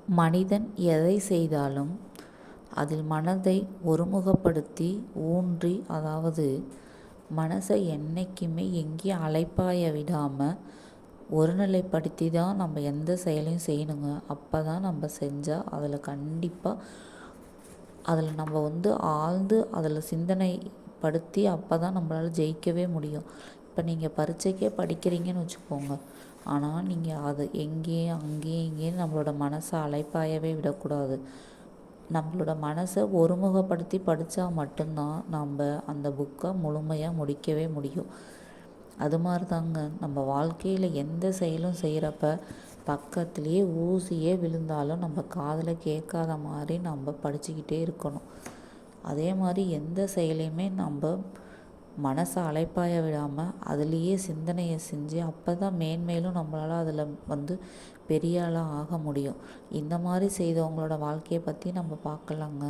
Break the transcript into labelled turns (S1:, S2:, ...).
S1: மனிதன் எதை செய்தாலும் அதில் மனதை ஒருமுகப்படுத்தி ஊன்றி, அதாவது மனசை என்றைக்குமே எங்கேயும் அலைப்பாய விடாமல் ஒருநிலைப்படுத்தி தான் நம்ம எந்த செயலையும் செய்யணுங்க. அப்போ தான் நம்ம செஞ்சால் அதில் கண்டிப்பாக அதில் நம்ம ஆழ்ந்து அதில் சிந்தனைப்படுத்தி அப்போ தான் நம்மளால் ஜெயிக்கவே முடியும். இப்போ நீங்கள் பரீட்சைக்கே படிக்கிறீங்கன்னு வச்சுக்கோங்க, ஆனால் நீங்கள் அது எங்கேயும் அங்கேயும் இங்கேயும் நம்மளோட மனசை அலைப்பாயவே விடக்கூடாது. நம்மளோட மனசை ஒருமுகப்படுத்தி படித்தா மட்டும்தான் நம்ம அந்த புக்கை முழுமையாக முடிக்கவே முடியும். அது மாதிரி தாங்க நம்ம வாழ்க்கையில் எந்த செயலும் செய்கிறப்ப பக்கத்துலேயே ஊசியே விழுந்தாலும் நம்ம காதில் கேட்காத மாதிரி நம்ம படிச்சுக்கிட்டே இருக்கணும். அதே மாதிரி எந்த செயலையுமே நம்ம மனசை அலைப்பாய விடாமல் அதுலேயே சிந்தனையை செஞ்சு அப்போ தான் மேன்மேலும் நம்மளால் அதில் பெரிய ஆளாக ஆக முடியும். இந்த மாதிரி செய்தவங்களோட வாழ்க்கையை பற்றி நம்ம பார்க்கலாங்க.